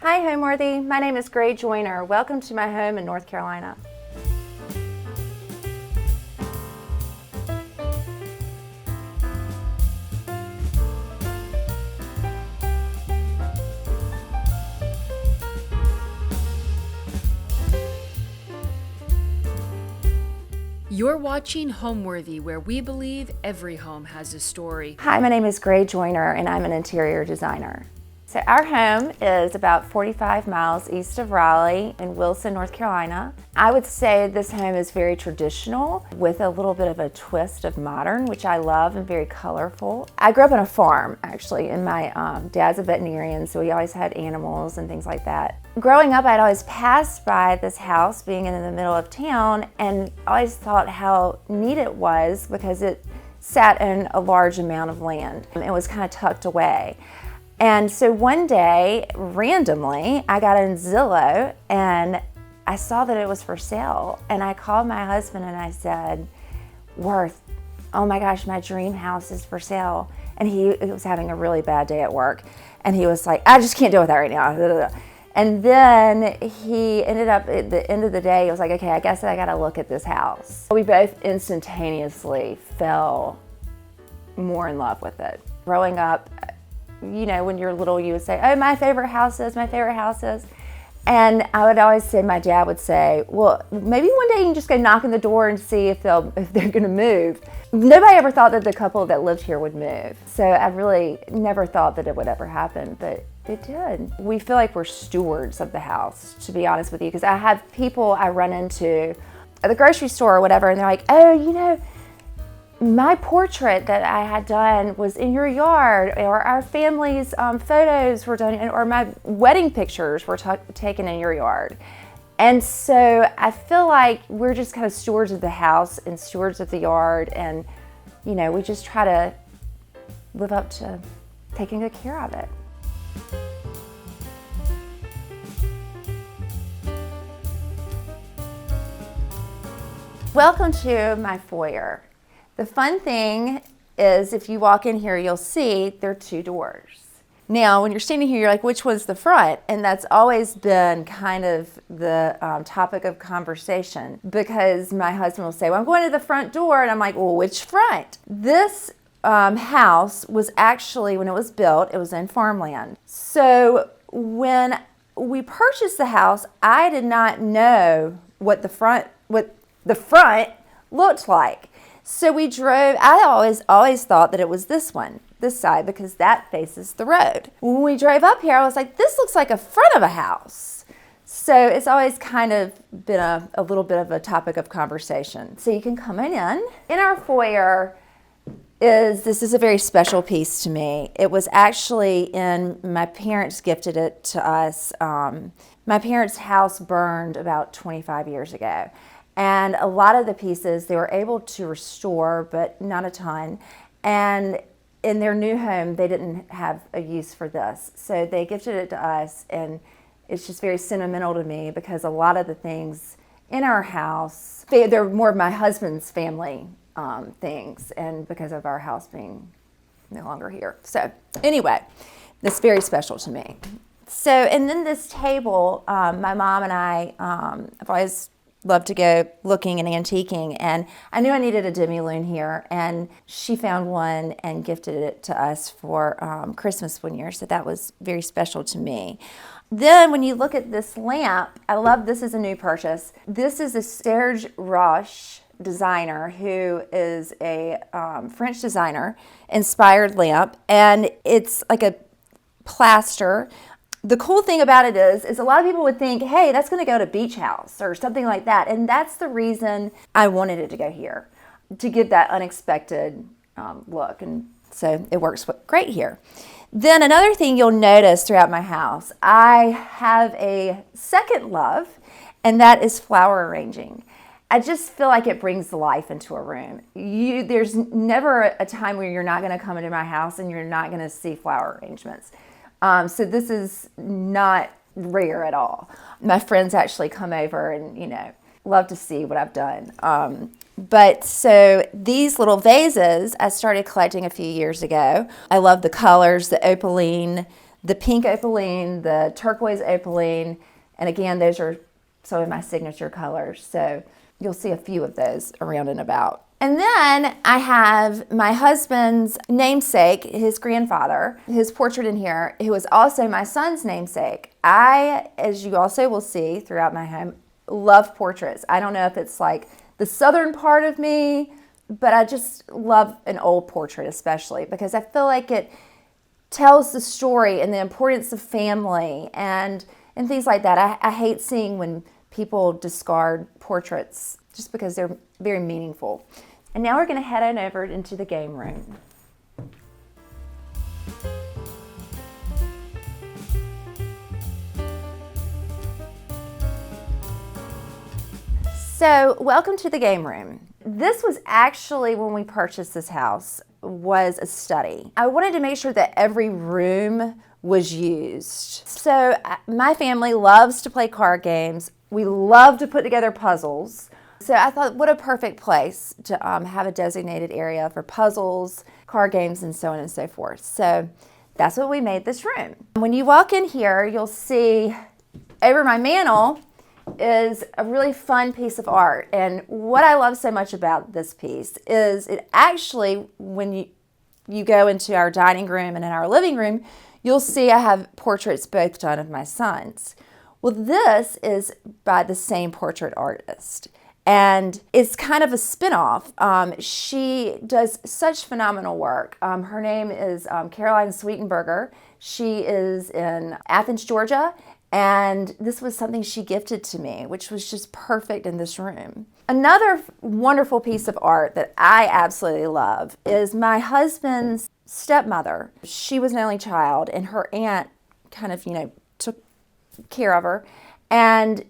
Hi Homeworthy, my name is Grey Joyner. Welcome to my home in North Carolina. You're watching Homeworthy, where we believe every home has a story. Hi, my name is Grey Joyner and I'm an interior designer. So our home is about 45 miles east of Raleigh in Wilson, North Carolina. I would say this home is very traditional with a little bit of a twist of modern, which I love, and very colorful. I grew up on a farm, actually, and my dad's a veterinarian, so we always had animals and things like that. Growing up, I'd always passed by this house being in the middle of town and always thought how neat it was because it sat in a large amount of land. It was kind of tucked away. And so one day, randomly, I got on Zillow and I saw that it was for sale. And I called my husband and I said, Worth, oh my gosh, my dream house is for sale. And he was having a really bad day at work. And he was like, I just can't deal with that right now. And then he ended up, at the end of the day, he was like, okay, I guess I gotta look at this house. We both instantaneously fell more in love with it. Growing up, you know, when you're little, you would say, oh, my favorite house is. And I would always say, my dad would say, well, maybe one day you can just go knock on the door and see if they're gonna move. Nobody ever thought that the couple that lived here would move. So I really never thought that it would ever happen, but it did. We feel like we're stewards of the house, to be honest with you, because I have people I run into at the grocery store or whatever, and they're like, oh, you know, my portrait that I had done was in your yard, or our family's photos were done, or my wedding pictures were taken in your yard. And so I feel like we're just kind of stewards of the house and stewards of the yard, and you know, we just try to live up to taking good care of it. Welcome to my foyer. The fun thing is, if you walk in here, you'll see there are two doors. Now, when you're standing here, you're like, which one's the front? And that's always been kind of the topic of conversation, because my husband will say, well, I'm going to the front door. And I'm like, well, which front? This house was actually, when it was built, it was in farmland. So when we purchased the house, I did not know what the front looked like. So we drove, I always thought that it was this side, because that faces the road. When we drove up here, I was like, this looks like a front of a house. So it's always kind of been a little bit of a topic of conversation. So you can come on in. In our foyer, this is a very special piece to me. It was actually my parents gifted it to us. My parents' house burned about 25 years ago. And a lot of the pieces they were able to restore, but not a ton. And in their new home, they didn't have a use for this. So they gifted it to us, and it's just very sentimental to me because a lot of the things in our house, they're more of my husband's family things, and because of our house being no longer here. So anyway, it's very special to me. So, and then this table, my mom and I have always love to go looking and antiquing, and I knew I needed a demi-lune here, and she found one and gifted it to us for Christmas one year, so that was very special to me. Then when you look at this lamp, I love, this is a new purchase. This is a Serge Roche designer who is a French designer, inspired lamp, and it's like a plaster. The cool thing about it is a lot of people would think, hey, that's going to go to beach house or something like that. And that's the reason I wanted it to go here, to give that unexpected look. And so it works great here. Then another thing you'll notice throughout my house, I have a second love, and that is flower arranging. I just feel like it brings life into a room. There's never a time where you're not going to come into my house and you're not going to see flower arrangements. So this is not rare at all. My friends actually come over and, you know, love to see what I've done. But so these little vases I started collecting a few years ago. I love the colors, the opaline, the pink opaline, the turquoise opaline, and again, those are some of my signature colors. So you'll see a few of those around and about. And then I have my husband's namesake, his grandfather, his portrait in here, who was also my son's namesake. I, as you also will see throughout my home, love portraits. I don't know if it's like the southern part of me, but I just love an old portrait especially because I feel like it tells the story and the importance of family and things like that. I hate seeing when people discard portraits just because they're very meaningful. And now we're going to head on over into the game room. So, welcome to the game room. This was actually, when we purchased this house, was a study. I wanted to make sure that every room was used. So, my family loves to play card games. We love to put together puzzles. So I thought, what a perfect place to have a designated area for puzzles, card games, and so on and so forth. So that's what we made this room. When you walk in here, you'll see over my mantle is a really fun piece of art. And what I love so much about this piece is it actually, when you go into our dining room and in our living room, you'll see I have portraits both done of my sons. Well, this is by the same portrait artist. And it's kind of a spinoff. She does such phenomenal work. Her name is Caroline Sweetenberger. She is in Athens, Georgia, and this was something she gifted to me, which was just perfect in this room. Another wonderful piece of art that I absolutely love is my husband's stepmother. She was an only child, and her aunt kind of, took care of her. And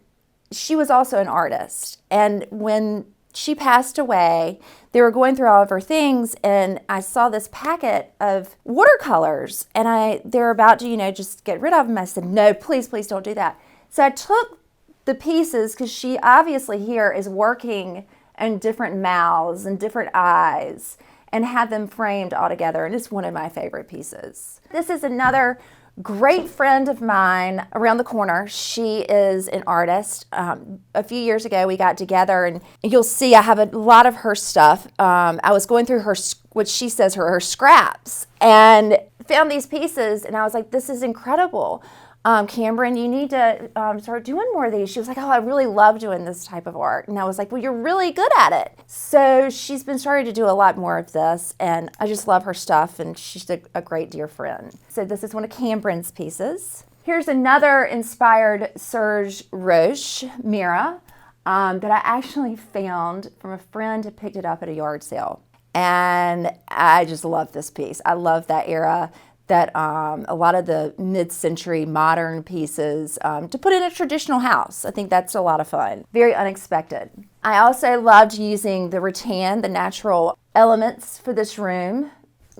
she was also an artist, and when she passed away, they were going through all of her things, and I saw this packet of watercolors, and they were about to, just get rid of them. I said, no, please don't do that. So I took the pieces, because she obviously here is working in different mouths and different eyes, and had them framed all together, and it's one of my favorite pieces. This is another great friend of mine around the corner. She is an artist. A few years ago, we got together, and you'll see I have a lot of her stuff. I was going through her, what she says, her scraps, and found these pieces, and I was like, this is incredible. Cameron, you need to start doing more of these. She was like, oh, I really love doing this type of art. And I was like, well, you're really good at it. So she's been starting to do a lot more of this, and I just love her stuff, and she's a great dear friend. So this is one of Cameron's pieces. Here's another inspired Serge Roche mirror that I actually found from a friend who picked it up at a yard sale. And I just love this piece. I love that era, that a lot of the mid-century modern pieces to put in a traditional house. I think that's a lot of fun. Very unexpected. I also loved using the rattan, the natural elements for this room.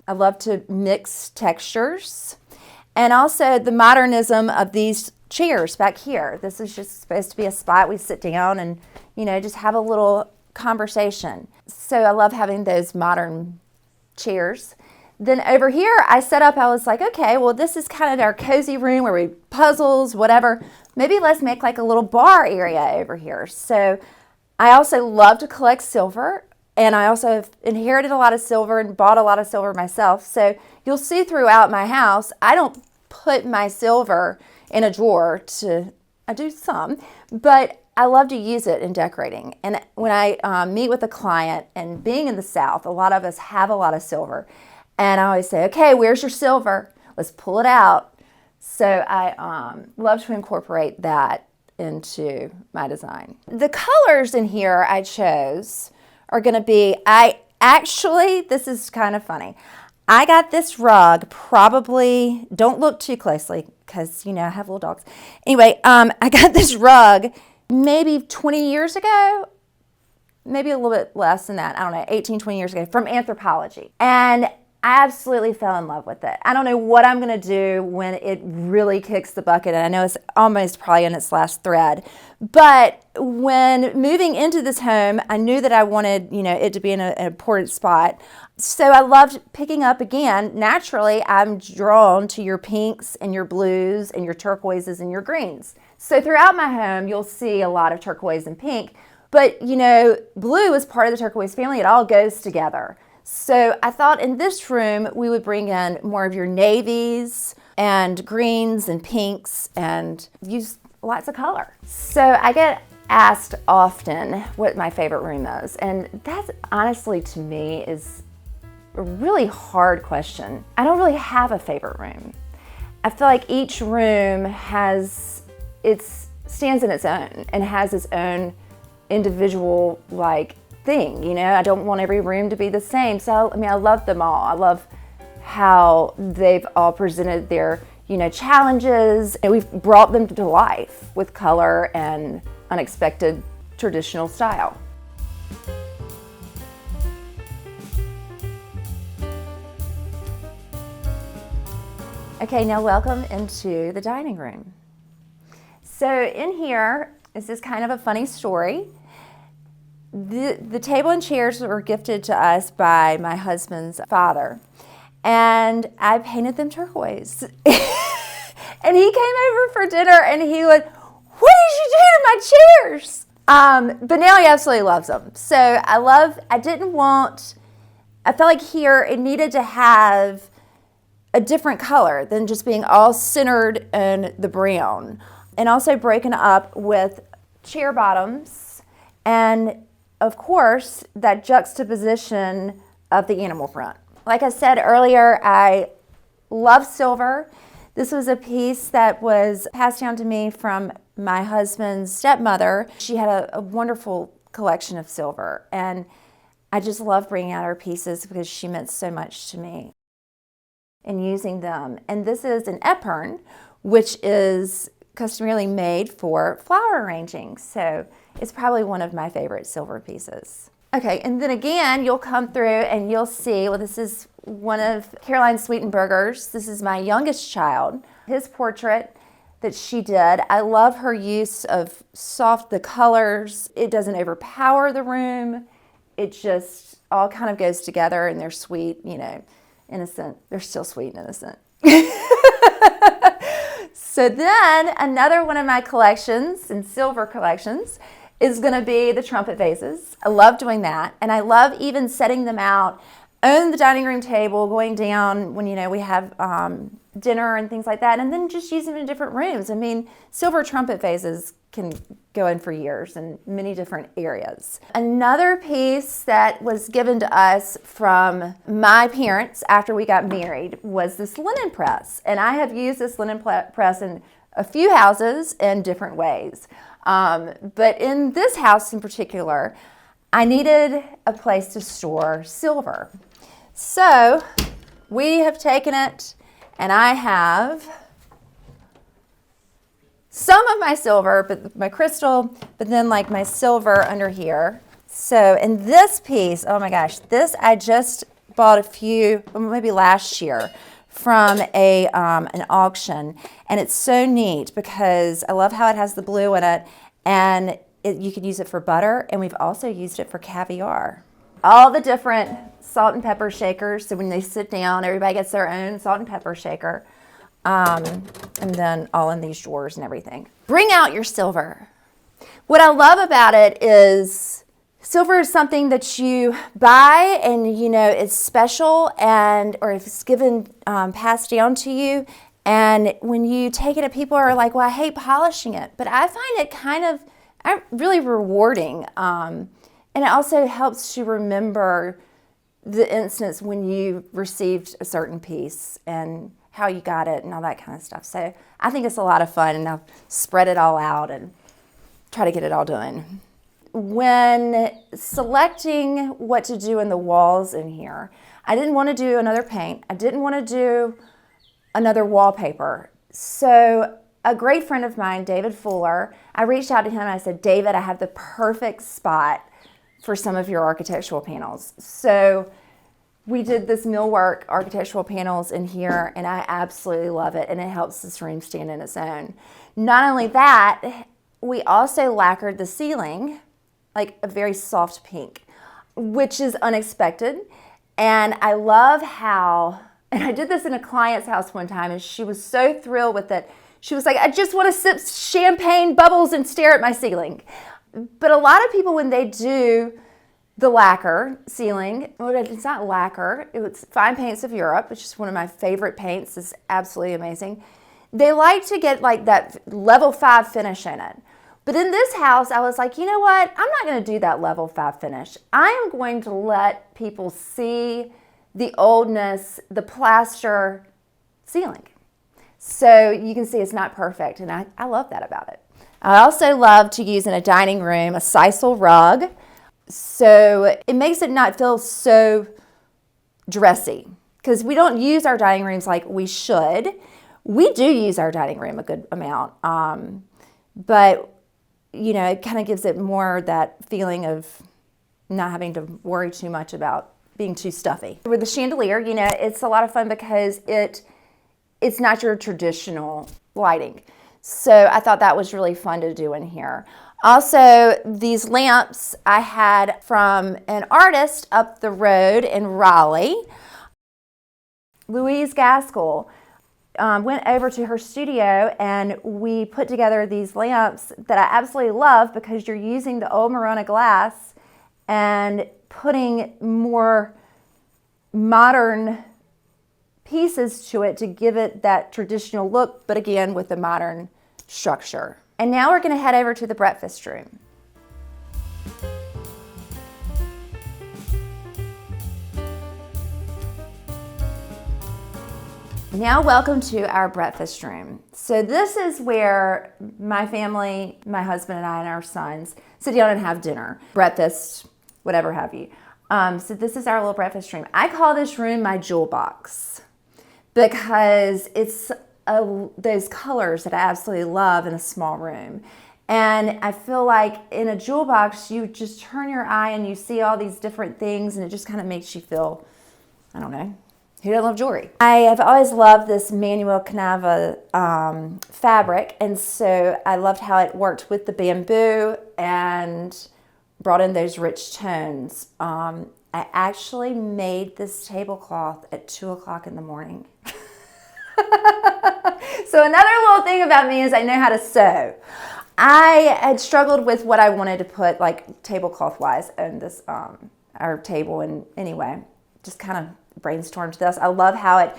I love to mix textures. And also the modernism of these chairs back here. This is just supposed to be a spot we sit down and, just have a little conversation. So I love having those modern chairs. Then over here, I was like, okay, well, this is kind of our cozy room where we puzzles, whatever. Maybe let's make like a little bar area over here. So I also love to collect silver, and I also have inherited a lot of silver and bought a lot of silver myself. So you'll see throughout my house, I don't put my silver in a drawer I do some, but I love to use it in decorating. And when I meet with a client, and being in the South, a lot of us have a lot of silver. And I always say, okay, where's your silver? Let's pull it out. So I love to incorporate that into my design. The colors in here I chose are going to be, this is kind of funny. I got this rug probably, don't look too closely because, I have little dogs. Anyway, I got this rug maybe 20 years ago, maybe a little bit less than that. I don't know, 18, 20 years ago from Anthropology. And I absolutely fell in love with it. I don't know what I'm going to do when it really kicks the bucket. And I know it's almost probably in its last thread. But when moving into this home, I knew that I wanted, it to be in an important spot. So I loved picking up again. Naturally, I'm drawn to your pinks and your blues and your turquoises and your greens. So throughout my home, you'll see a lot of turquoise and pink. But, blue is part of the turquoise family. It all goes together. So I thought in this room, we would bring in more of your navies and greens and pinks and use lots of color. So I get asked often what my favorite room is. And that's honestly, to me, is a really hard question. I don't really have a favorite room. I feel like each room stands in its own and has its own individual thing. I don't want every room to be the same. So, I love them all. I love how they've all presented their, challenges, and we've brought them to life with color and unexpected traditional style. Okay, now welcome into the dining room. So in here is this kind of a funny story. The table and chairs were gifted to us by my husband's father, and I painted them turquoise. And he came over for dinner, and he went, "What did you do to my chairs?" But now he absolutely loves them. So I felt like here it needed to have a different color than just being all centered in the brown, and also broken up with chair bottoms and, of course, that juxtaposition of the animal print. Like I said earlier, I love silver. This was a piece that was passed down to me from my husband's stepmother. She had a wonderful collection of silver, and I just love bringing out her pieces because she meant so much to me and using them. And this is an epergne, which is customarily made for flower arranging. So it's probably one of my favorite silver pieces. Okay, and then again, you'll come through and you'll see, this is one of Caroline Sweetenberger's. This is my youngest child, his portrait that she did. I love her use of the colors. It doesn't overpower the room. It just all kind of goes together, and they're sweet, innocent. They're still sweet and innocent. So then another one of my collections and silver collections is going to be the trumpet vases. I love doing that. And I love even setting them out on the dining room table, going down when, we have dinner and things like that, and then just use them in different rooms. Silver trumpet vases can go in for years in many different areas. Another piece that was given to us from my parents after we got married was this linen press. And I have used this linen press in a few houses in different ways. But in this house in particular, I needed a place to store silver. So we have taken it, and I have some of my silver, but my crystal, but then my silver under here. So in this piece, oh my gosh, this I just bought maybe last year from an auction, and it's so neat because I love how it has the blue in it, and you can use it for butter, and we've also used it for caviar. All the different salt and pepper shakers, so when they sit down, everybody gets their own salt and pepper shaker. And then all in these drawers and everything. Bring out your silver. What I love about it is silver is something that you buy and it's special, or if it's given, passed down to you, and when you take it, people are like, "Well, I hate polishing it," but I find it kind of really rewarding, and it also helps you remember the instance when you received a certain piece and how you got it and all that kind of stuff. So I think it's a lot of fun, and I'll spread it all out and try to get it all done. When selecting what to do in the walls in here, I didn't want to do another paint. I didn't want to do another wallpaper. So a great friend of mine, David Fuller, I reached out to him and I said, "David, I have the perfect spot for some of your architectural panels." So We did this millwork architectural panels in here, and I absolutely love it, and it helps this room stand on its own. Not only that, we also lacquered the ceiling like a very soft pink, which is unexpected. And I love how, and I did this in a client's house one time, and she was so thrilled with it. She was like, I just want to sip champagne bubbles and stare at my ceiling. But a lot of people, when they do the lacquer ceiling, well, it's not lacquer, it's Fine Paints of Europe, which is one of my favorite paints. It's absolutely amazing. They like to get like that level 5 finish in it. But in this house, I was like, you know what? I'm not going to do that level 5 finish. I am going to let people see the oldness, the plaster ceiling. So you can see it's not perfect, and I love that about it. I also love to use in a dining room a sisal rug. So it makes it not feel so dressy, because we don't use our dining rooms like we should. We do use our dining room a good amount, but you know, it kind of gives it more that feeling of not having to worry too much about being too stuffy. With the chandelier, you know, it's a lot of fun because it's not your traditional lighting. So I thought that was really fun to do in here. Also, these lamps I had from an artist up the road in Raleigh. Louise Gaskell went over to her studio, and we put together these lamps that I absolutely love, because you're using the old Morona glass and putting more modern pieces to it to give it that traditional look, but again with the modern structure. And now we're going to head over to the breakfast room. Now welcome to our breakfast room. So this is where my family, my husband and I and our sons sit down and have dinner, breakfast, whatever have you. So this is our little breakfast room. I call this room my jewel box, because it's those colors that I absolutely love in a small room. And I feel like in a jewel box, you just turn your eye and you see all these different things, and it just kind of makes you feel, I don't know, who doesn't love jewelry? I have always loved this Manuel Canava fabric, and so I loved how it worked with the bamboo and brought in those rich tones. I actually made this tablecloth at 2 o'clock in the morning. So another little thing about me is I know how to sew. I had struggled with what I wanted to put, like tablecloth wise, on this our table, and anyway, just kind of brainstormed this. I love how it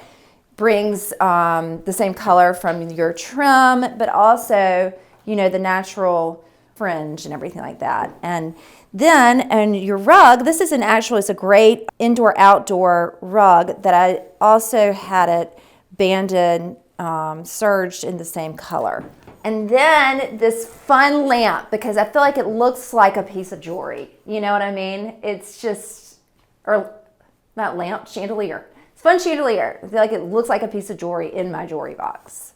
brings the same color from your trim, but also, you know, the natural fringe and everything like that. And then on your rug, this is it's a great indoor-outdoor rug that I also had it banded, serged in the same color. And then this fun lamp, because I feel like it looks like a piece of jewelry. You know what I mean? It's just, or not lamp, chandelier. It's fun chandelier. I feel like it looks like a piece of jewelry in my jewelry box.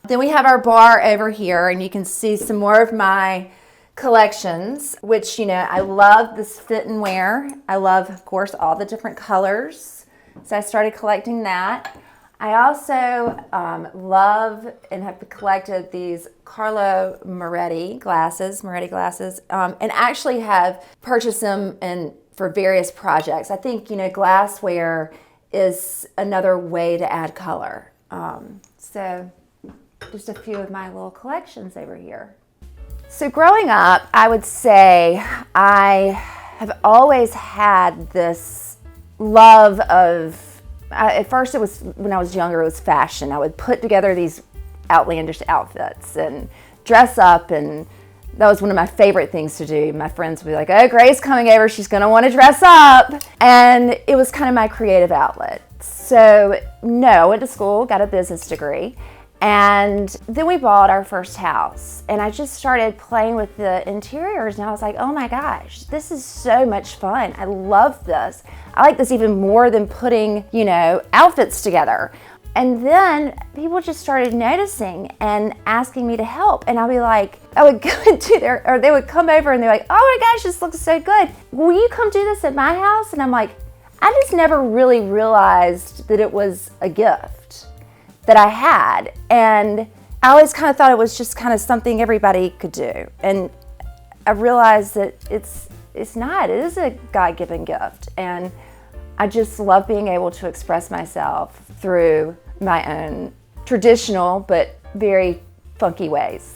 Then we have our bar over here, and you can see some more of my collections, which, you know, I love this fit and wear. I love, of course, all the different colors. So I started collecting that. I also love and have collected these Carlo Moretti glasses, and actually have purchased them for various projects. I think, you know, glassware is another way to add color. So just a few of my little collections over here. So growing up, I would say I have always had this love of, at first it was, when I was younger, it was fashion. I would put together these outlandish outfits and dress up, and that was one of my favorite things to do. My friends would be like, oh, Gray's coming over, she's gonna wanna dress up. And it was kind of my creative outlet. So no, I went to school, got a business degree, and then we bought our first house. And I just started playing with the interiors, and I was like, oh my gosh, this is so much fun. I love this. I like this even more than putting, you know, outfits together. And then people just started noticing and asking me to help. And I'll be like, I would go into or they would come over and they're like, oh my gosh, this looks so good. Will you come do this at my house? And I'm like, I just never really realized that it was a gift that I had. And I always kind of thought it was just kind of something everybody could do. And I realized that it's not. It is a God-given gift. And I just love being able to express myself through my own traditional but very funky ways.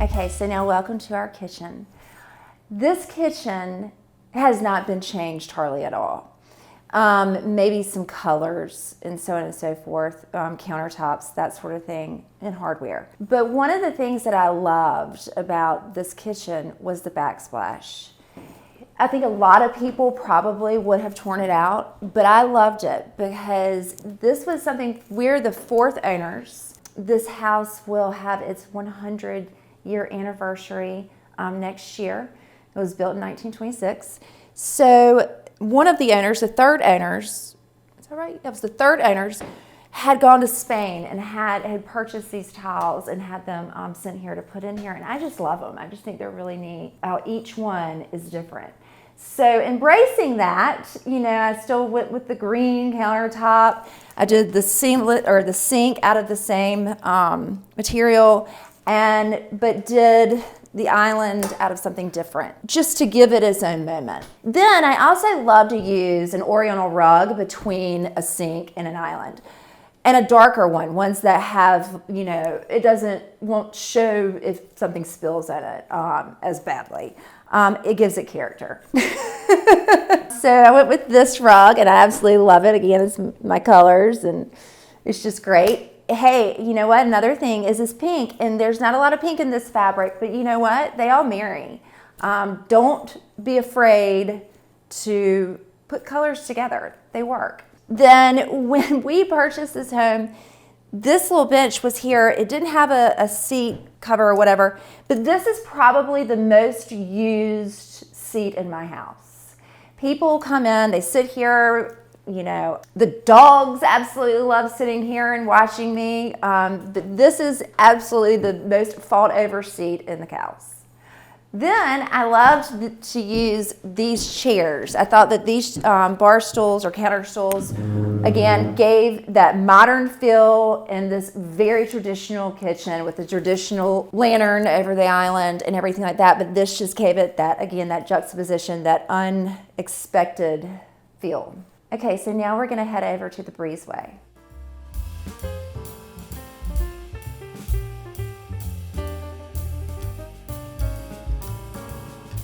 Okay, so now welcome to our kitchen. This kitchen has not been changed hardly at all. Maybe some colors and so on and so forth, countertops, that sort of thing, and hardware. But one of the things that I loved about this kitchen was the backsplash. I think a lot of people probably would have torn it out, but I loved it because this was something, we're the fourth owners. This house will have its 100-year anniversary next year. It was built in 1926. So one of the owners, the third owners, is that right? That was the third owners, had gone to Spain and had purchased these tiles and had them sent here to put in here. And I just love them. I just think they're really neat how each one is different. So embracing that, I still went with the green countertop. I did the sink out of the same material, but did the island out of something different, just to give it its own moment. Then I also love to use an oriental rug between a sink and an island, and a darker one, ones that have, won't show if something spills in it as badly. It gives it character. So I went with this rug, and I absolutely love it. Again, it's my colors, and it's just great. Hey, you know what? Another thing is this pink, and there's not a lot of pink in this fabric, but you know what? They all marry. Don't be afraid to put colors together. They work. Then when we purchased this home, this little bench was here. It didn't have a seat cover or whatever, but this is probably the most used seat in my house. People come in, they sit here. The dogs absolutely love sitting here and watching me. But this is absolutely the most fought over seat in the house. Then I loved to use these chairs. I thought that these bar stools or counter stools, again, gave that modern feel in this very traditional kitchen with the traditional lantern over the island and everything like that. But this just gave it that juxtaposition, that unexpected feel. Okay, so now we're gonna head over to the Breezeway.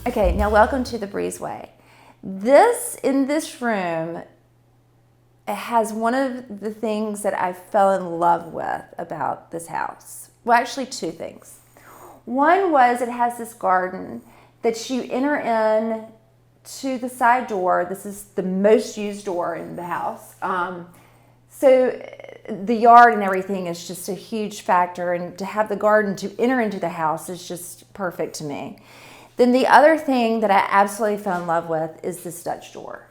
Okay, now welcome to the Breezeway. In this room, it has one of the things that I fell in love with about this house. Well, actually two things. One was it has this garden that you enter in to the side door. This is the most used door in the house. So the yard and everything is just a huge factor, and to have the garden to enter into the house is just perfect to me. Then the other thing that I absolutely fell in love with is this Dutch door.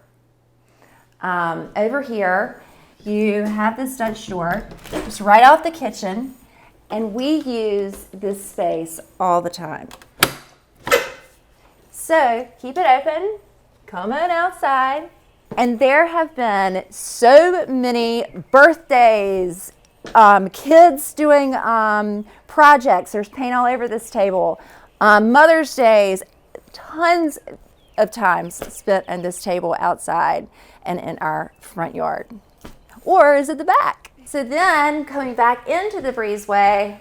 Over here, you have this Dutch door just right off the kitchen, and we use this space all the time. So keep it open, come on outside. And there have been so many birthdays, kids doing projects. There's paint all over this table. Mother's Days, tons of times spent on this table outside and in our front yard. Or is it the back? So then coming back into the Breezeway,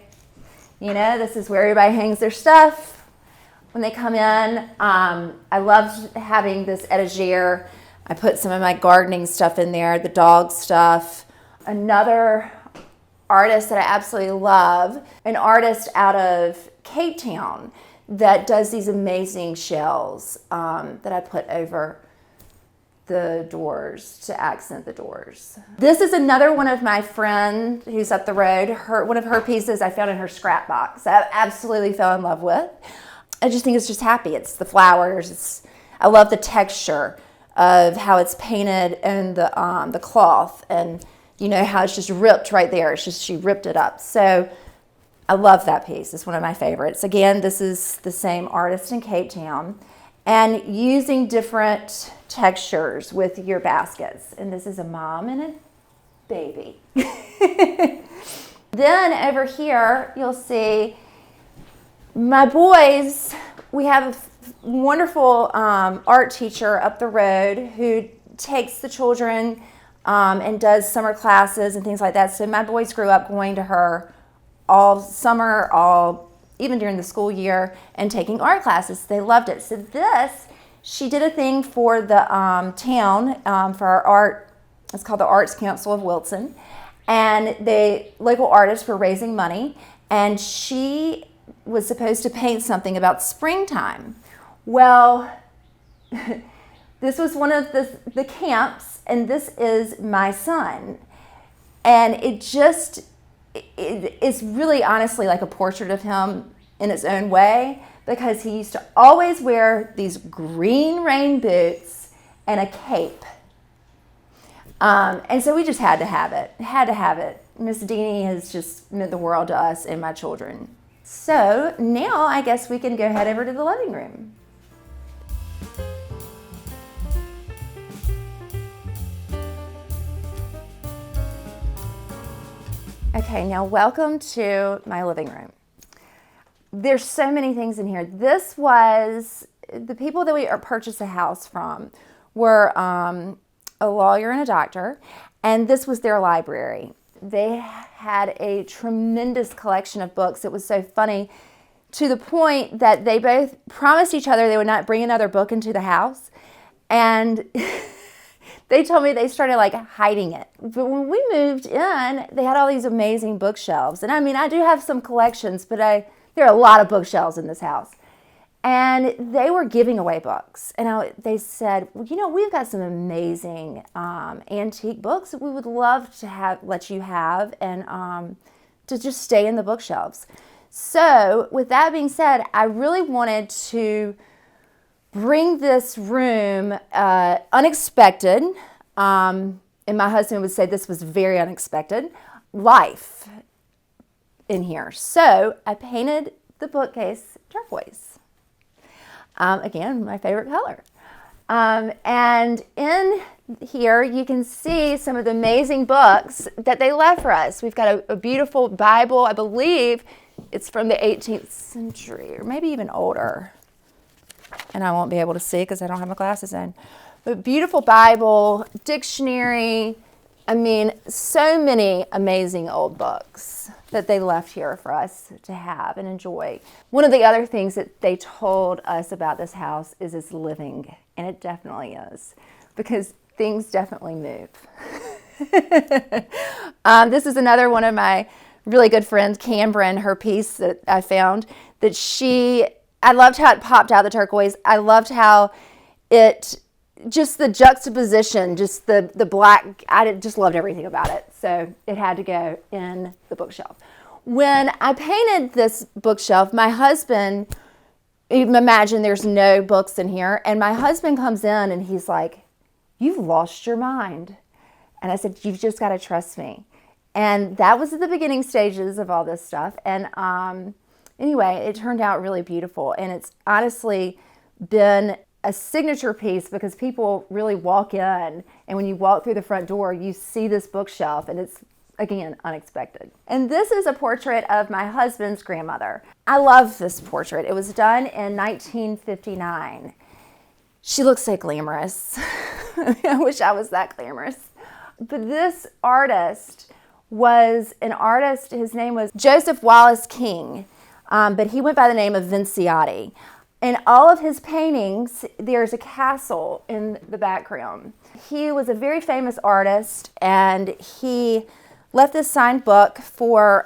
this is where everybody hangs their stuff when they come in. I loved having this etagere. I put some of my gardening stuff in there, the dog stuff. Another artist that I absolutely love, an artist out of Cape Town that does these amazing shells that I put over the doors to accent the doors. This is another one of my friend who's up the road. One of her pieces I found in her scrap box. I absolutely fell in love with. I just think it's just happy. It's the flowers. I love the texture of how it's painted and the cloth, and how it's just ripped right there. It's just, she ripped it up. So I love that piece. It's one of my favorites. Again, this is the same artist in Cape Town, and using different textures with your baskets. And this is a mom and a baby. Then over here, you'll see my boys. We have a wonderful art teacher up the road who takes the children and does summer classes and things like that. So my boys grew up going to her all summer, even during the school year, and taking art classes. They loved it. So she did a thing for the town for our art. It's called the Arts Council of Wilson. And the local artists were raising money, and she was supposed to paint something about springtime. Well, this was one of the camps, and this is my son. And it's really honestly like a portrait of him in its own way, because he used to always wear these green rain boots and a cape. And so we just had to have it. Miss Deanie has just meant the world to us and my children. So now I guess we can go head over to the living room. Okay, now welcome to my living room. There's so many things in here. This was, the people that we purchased a house from were a lawyer and a doctor, and this was their library. They had a tremendous collection of books. It was so funny, to the point that they both promised each other they would not bring another book into the house, and they told me they started like hiding it. But when we moved in, they had all these amazing bookshelves. And I mean, I do have some collections, but there are a lot of bookshelves in this house. And they were giving away books. And they said, well, we've got some amazing antique books that we would love to let you have, and to just stay in the bookshelves. So with that being said, I really wanted to bring this room unexpected, and my husband would say this was very unexpected, life in here. So I painted the bookcase turquoise. Again, my favorite color. And in here you can see some of the amazing books that they left for us. We've got a beautiful Bible. I believe it's from the 18th century, or maybe even older. And I won't be able to see because I don't have my glasses in. But beautiful Bible, dictionary. I mean, so many amazing old books that they left here for us to have and enjoy. One of the other things that they told us about this house is it's living, and it definitely is, because things definitely move. This is another one of my really good friends, Cameron, her piece that I found, that I loved how it popped out, the turquoise. I loved how just the juxtaposition, just the black, I just loved everything about it. So it had to go in the bookshelf. When I painted this bookshelf, my husband, imagine there's no books in here, and my husband comes in and he's like, "You've lost your mind." And I said, "You've just got to trust me." And that was at the beginning stages of all this stuff. And anyway, it turned out really beautiful. And it's honestly been a signature piece, because people really walk in, and when you walk through the front door, you see this bookshelf, and it's, again, unexpected. And this is a portrait of my husband's grandmother. I love this portrait. It was done in 1959. She looks so glamorous. I wish I was that glamorous. But this artist was an artist, his name was Joseph Wallace King, but he went by the name of Vinciati. In all of his paintings, there's a castle in the background. He was a very famous artist, and he left this signed book for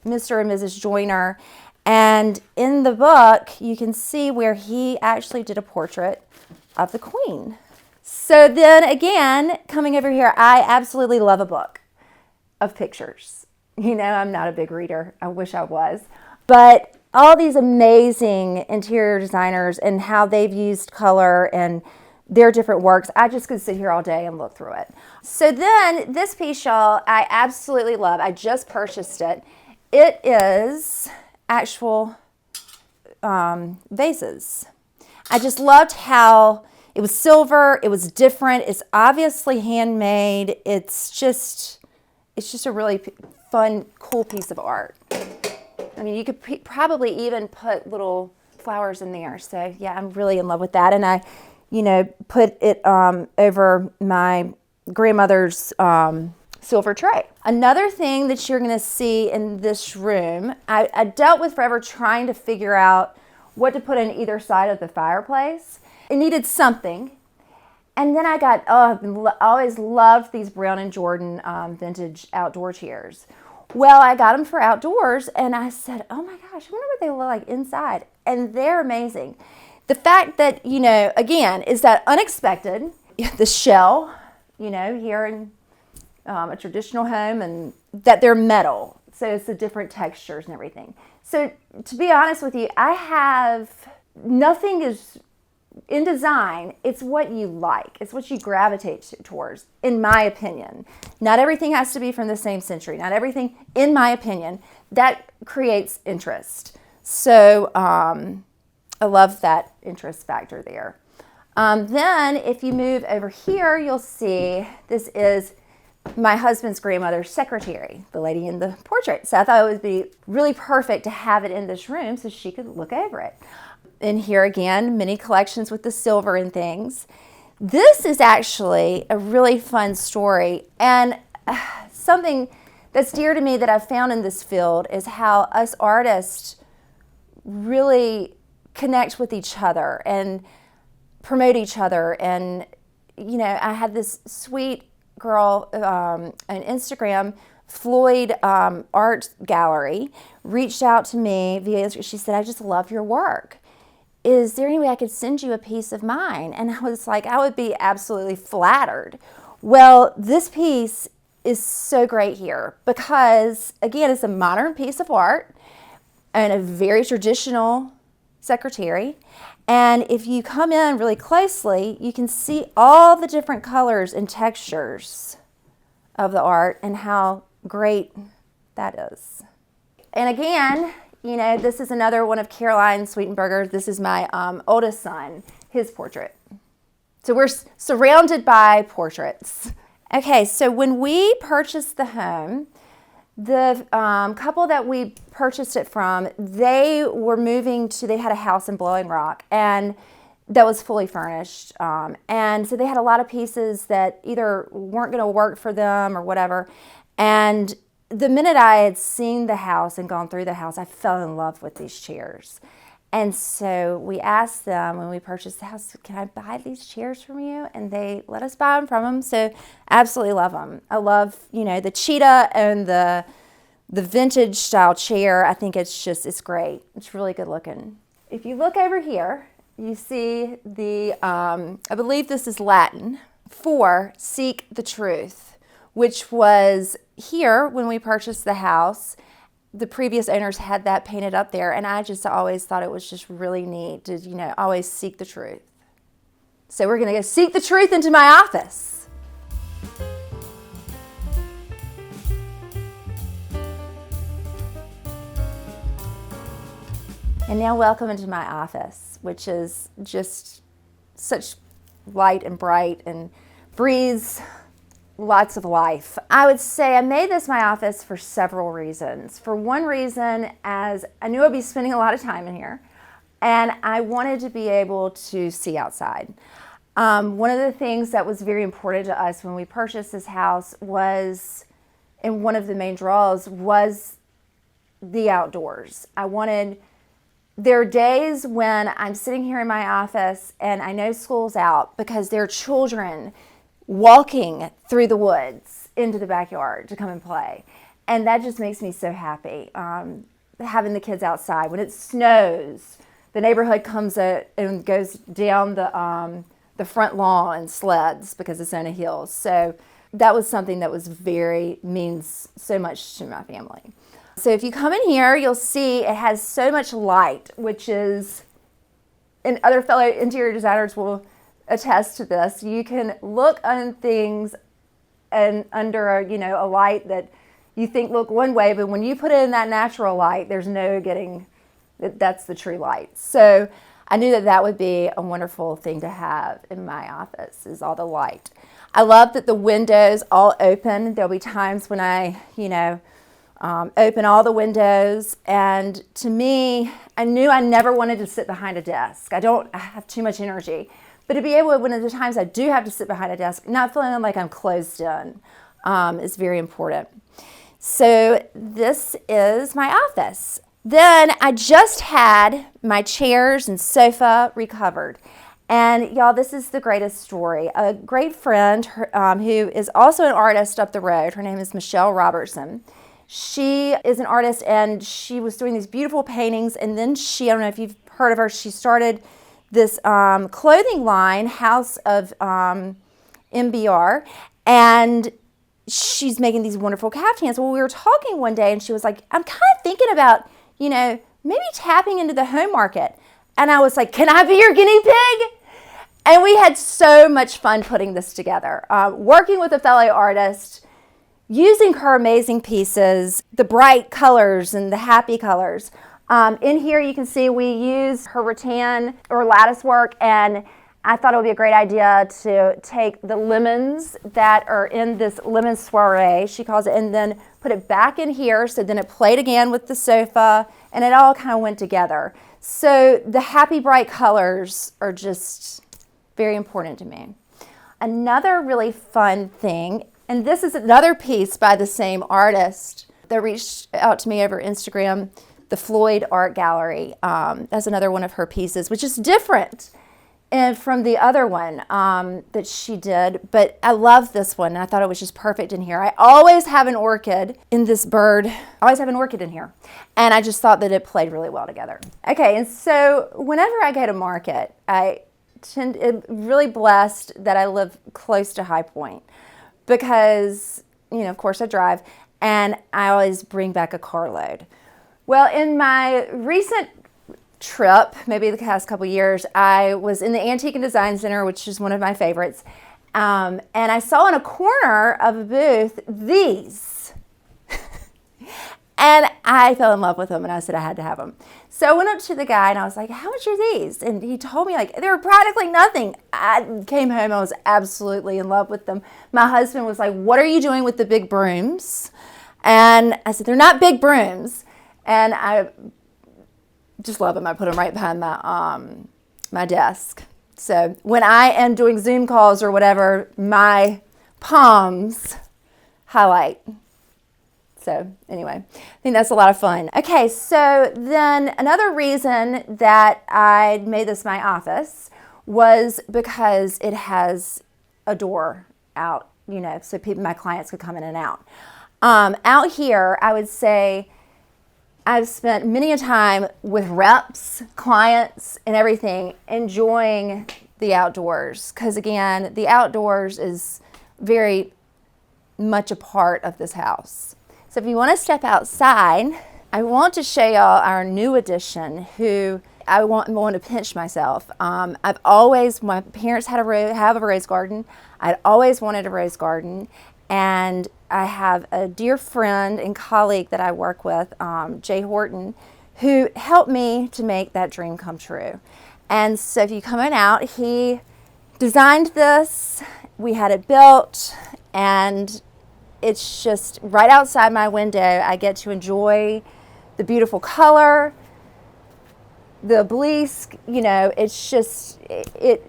Mr. and Mrs. Joyner. And in the book, you can see where he actually did a portrait of the Queen. So then again, coming over here, I absolutely love a book of pictures. I'm not a big reader. I wish I was. But all these amazing interior designers and how they've used color and their different works, I just could sit here all day and look through it. So then this piece, y'all, I absolutely love. I just purchased it. it is actual vases. I just loved how it was silver. It was different. It's obviously handmade. It's just a really fun, cool piece of art. I mean, you could probably even put little flowers in there. So yeah, I'm really in love with that. And I, put it over my grandmother's silver tray. Another thing that you're going to see in this room, I dealt with forever trying to figure out what to put on either side of the fireplace. It needed something. And then I got, I always loved these Brown and Jordan vintage outdoor chairs. Well, I got them for outdoors, and I said, oh my gosh, I wonder what they look like inside. And they're amazing. The fact that, again, is that unexpected. The shell, here in a traditional home, and that they're metal. So it's the different textures and everything. So to be honest with you, nothing is in design. It's what you like. It's what you gravitate towards, in my opinion. Not everything has to be from the same century. Not everything, in my opinion, that creates interest. So I love that interest factor there. Then if you move over here, you'll see this is my husband's grandmother's secretary, the lady in the portrait. So I thought it would be really perfect to have it in this room so she could look over it. And here again, many collections with the silver and things. This is actually a really fun story, and something that's dear to me that I've found in this field is how us artists really connect with each other and promote each other. And I had this sweet girl on Instagram, Floyd Art Gallery, reached out to me she said, I just love your work. Is there any way I could send you a piece of mine? And I was like, I would be absolutely flattered. Well, this piece is so great here because, again, it's a modern piece of art and a very traditional secretary. And if you come in really closely, you can see all the different colors and textures of the art and how great that is. And again, this is another one of Caroline Sweetenberger's. This is my oldest son, his portrait. So we're surrounded by portraits. Okay, so when we purchased the home, the couple that we purchased it from, they had a house in Blowing Rock, and that was fully furnished. And so they had a lot of pieces that either weren't going to work for them or whatever. And the minute I had seen the house and gone through the house, I fell in love with these chairs. And so we asked them when we purchased the house, can I buy these chairs from you? And they let us buy them from them. So absolutely love them. I love, the cheetah and the vintage style chair. I think it's great. It's really good looking. If you look over here, you see I believe this is Latin for seek the truth, which was here when we purchased the house. The previous owners had that painted up there, and I just always thought it was just really neat to, always seek the truth. So we're going to go seek the truth into my office. And now welcome into my office, which is just such light and bright and breathes lots of life. I would say I made this my office for several reasons. For one reason, as I knew I'd be spending a lot of time in here, and I wanted to be able to see outside. One of the things that was very important to us when we purchased this house was, and one of the main draws was the outdoors. There are days when I'm sitting here in my office and I know school's out because there are children walking through the woods into the backyard to come and play. And that just makes me so happy, having the kids outside. When it snows, the neighborhood comes and goes down the front lawn in sleds because it's on a hill. So that was something that means so much to my family. So if you come in here, you'll see it has so much light, which is, and other fellow interior designers will attest to this. You can look on things and under a light that you think look one way, but when you put it in that natural light, there's no getting, that's the true light. So I knew that that would be a wonderful thing to have in my office, is all the light. I love that the windows all open. There'll be times when I, open all the windows. And to me, I knew I never wanted to sit behind a desk. I have too much energy. But to be able, when at the times I do have to sit behind a desk, not feeling like I'm closed in is very important. So this is my office. Then I just had my chairs and sofa recovered. And y'all, this is the greatest story. A great friend who is also an artist up the road, her name is Michelle Robertson. She is an artist and she was doing these beautiful paintings. And then I don't know if you've heard of her, she started this clothing line, House of MBR. And she's making these wonderful caftans. Well, we were talking one day and she was like, I'm kind of thinking about, maybe tapping into the home market. And I was like, can I be your guinea pig? And we had so much fun putting this together, working with a fellow artist, using her amazing pieces, the bright colors and the happy colors. In here you can see we use her rattan or lattice work, and I thought it would be a great idea to take the lemons that are in this lemon soiree, she calls it, and then put it back in here, so then it played again with the sofa, and it all kind of went together. So the happy bright colors are just very important to me. Another really fun thing, and this is another piece by the same artist that reached out to me over Instagram, the Floyd Art Gallery. That's another one of her pieces, which is different and from the other one that she did, but I love this one, and I thought it was just perfect in here. I always have an orchid in this bird. I always have an orchid in here, and I just thought that it played really well together. Okay, and so whenever I go to market, I'm really blessed that I live close to High Point because, of course I drive, and I always bring back a carload. Well, in my recent trip, maybe the past couple years, I was in the Antique and Design Center, which is one of my favorites, and I saw in a corner of a booth these. And I fell in love with them, and I said I had to have them. So I went up to the guy, and I was like, how much are these? And he told me, they were practically nothing. I came home, I was absolutely in love with them. My husband was like, what are you doing with the big brooms? And I said, they're not big brooms. And I just love them. I put them right behind my desk. So when I am doing Zoom calls or whatever, my palms highlight. So anyway, I think that's a lot of fun. Okay, so then another reason that I made this my office was because it has a door out, so my clients could come in and out. Out here, I would say I've spent many a time with reps, clients, and everything enjoying the outdoors. Because again, the outdoors is very much a part of this house. So if you want to step outside, I want to show y'all our new addition who I want to pinch myself. My parents have a rose garden. I'd always wanted a rose garden. And I have a dear friend and colleague that I work with, Jay Horton, who helped me to make that dream come true. And so if you come on out, he designed this, we had it built, and it's just right outside my window. I get to enjoy the beautiful color, the obelisk, it's just, it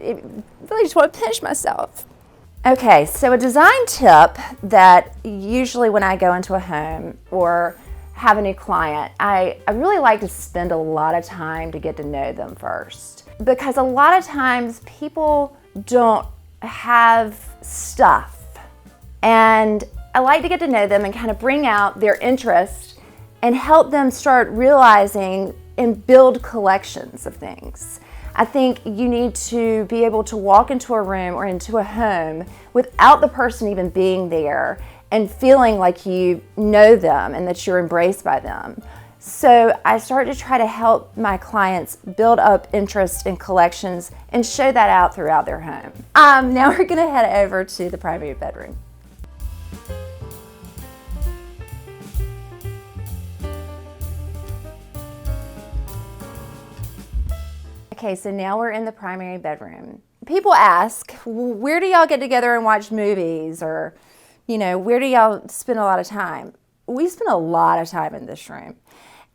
really just want to pinch myself. Okay, so a design tip that usually when I go into a home or have a new client, I really like to spend a lot of time to get to know them first. Because a lot of times people don't have stuff. And I like to get to know them and kind of bring out their interest and help them start realizing and build collections of things. I think you need to be able to walk into a room or into a home without the person even being there and feeling like you know them and that you're embraced by them. So I started to try to help my clients build up interest in collections and show that out throughout their home. Now we're gonna head over to the primary bedroom. Okay, so now we're in the primary bedroom. People ask, where do y'all get together and watch movies? Or, where do y'all spend a lot of time? We spend a lot of time in this room.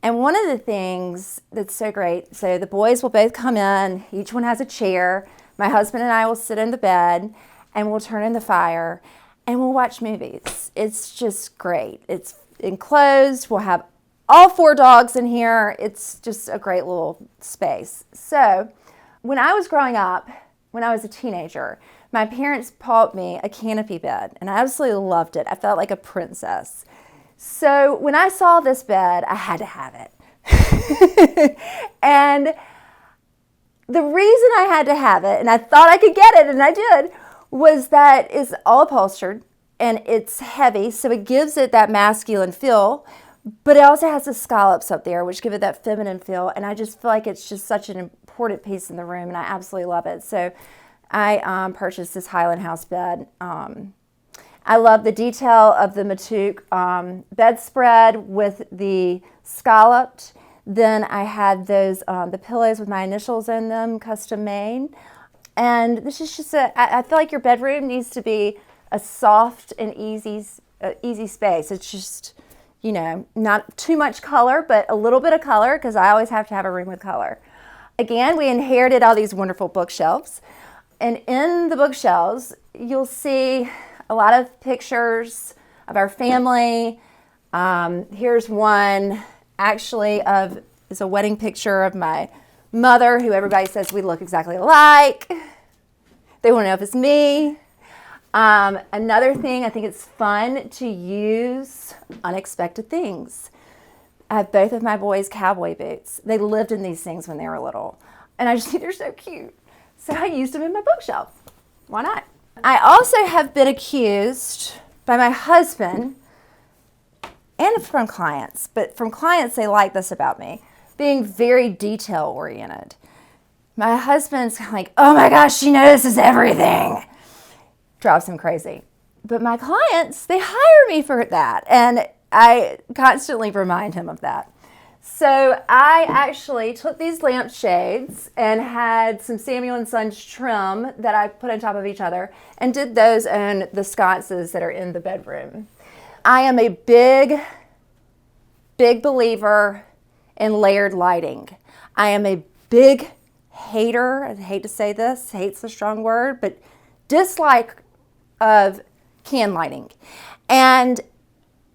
And one of the things that's so great, so the boys will both come in, each one has a chair. My husband and I will sit in the bed and we'll turn in the fire and we'll watch movies. It's just great. It's enclosed. We'll have all 4 dogs in here. It's just a great little space. So when I was growing up, when I was a teenager, my parents bought me a canopy bed, and I absolutely loved it. I felt like a princess. So when I saw this bed, I had to have it. And the reason I had to have it, and I thought I could get it, and I did, was that it's all upholstered, and it's heavy, so it gives it that masculine feel, but it also has the scallops up there, which give it that feminine feel, and I just feel like it's just such an important piece in the room, and I absolutely love it. So I purchased this Highland House bed. I love the detail of the Matuk bedspread with the scalloped. Then I had those the pillows with my initials in them, custom made. And this is just I feel like your bedroom needs to be a soft and easy space. It's just, not too much color, but a little bit of color, because I always have to have a room with color. Again, we inherited all these wonderful bookshelves. And in the bookshelves, you'll see a lot of pictures of our family. Here's one actually is a wedding picture of my mother, who everybody says we look exactly alike. They want to know if it's me. Another thing, I think it's fun to use unexpected things. I have both of my boys' cowboy boots. They lived in these things when they were little. And I just think they're so cute. So I used them in my bookshelf. Why not? I also have been accused by my husband and from clients, but from clients they like this about me, being very detail oriented. My husband's like, oh my gosh, she notices everything. Drives him crazy. But my clients, they hire me for that, and I constantly remind him of that. So I actually took these lampshades and had some Samuel & Sons trim that I put on top of each other and did those on the sconces that are in the bedroom. I am a big believer in layered lighting. I am a big hater, I hate to say this, hate's a strong word, but dislike of can lighting. And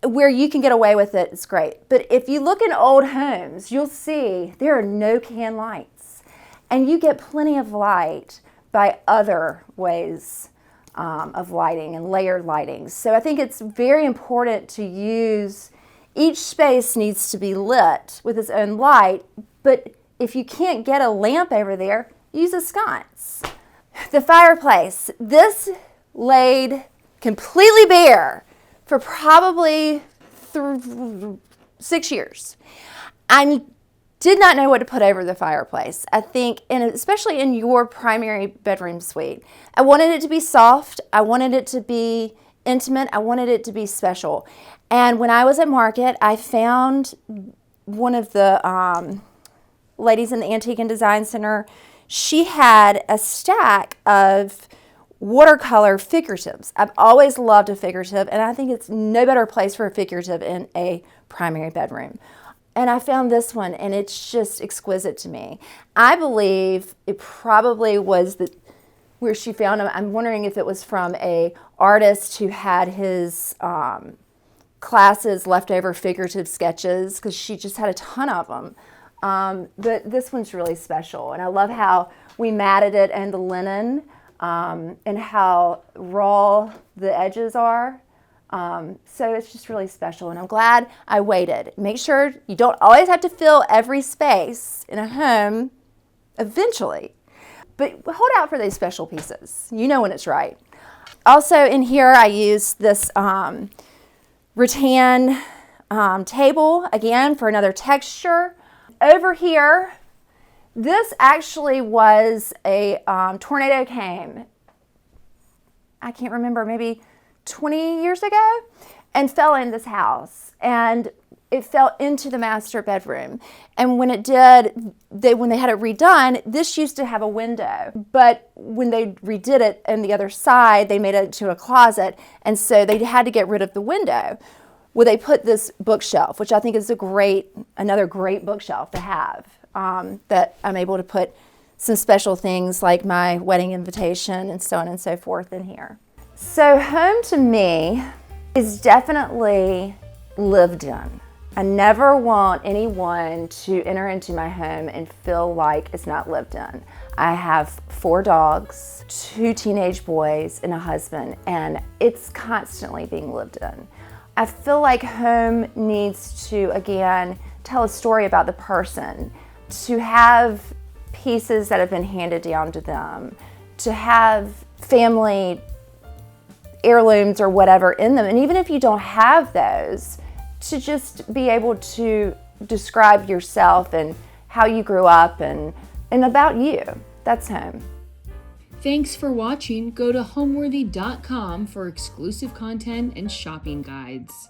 where you can get away with it, it's great. But if you look in old homes, you'll see there are no can lights. And you get plenty of light by other ways of lighting and layered lighting. So I think it's very important to use, each space needs to be lit with its own light, but if you can't get a lamp over there, use a sconce. The fireplace, this laid completely bare for probably 6 years. I did not know what to put over the fireplace. I think, and especially in your primary bedroom suite, I wanted it to be soft. I wanted it to be intimate. I wanted it to be special. And when I was at market, I found one of the ladies in the Antique and Design Center. She had a stack of watercolor figuratives. I've always loved a figurative, and I think it's no better place for a figurative in a primary bedroom. And I found this one, and it's just exquisite to me. I believe it probably was where she found them. I'm wondering if it was from a artist who had his classes leftover figurative sketches, because she just had a ton of them. But this one's really special, and I love how we matted it and the linen, and how raw the edges are. So it's just really special, and I'm glad I waited. Make sure you don't always have to fill every space in a home eventually, but hold out for these special pieces. You know when it's right. Also in here I use this rattan table, again for another texture. Over here, this actually was a tornado came, I can't remember, maybe 20 years ago. and fell in this house, and it fell into the master bedroom. And when it did, when they had it redone, this used to have a window. But when they redid it on the other side, they made it into a closet. And so they had to get rid of the window. Well, they put this bookshelf, which I think is another great bookshelf to have, that I'm able to put some special things like my wedding invitation and so on and so forth in here. So home to me is definitely lived in. I never want anyone to enter into my home and feel like it's not lived in. I have 4 dogs, 2 teenage boys, and a husband, and it's constantly being lived in. I feel like home needs to, again, tell a story about the person, to have pieces that have been handed down to them, to have family heirlooms or whatever in them. And even if you don't have those, to just be able to describe yourself and how you grew up and about you. That's home. Thanks for watching. Go to homeworthy.com for exclusive content and shopping guides.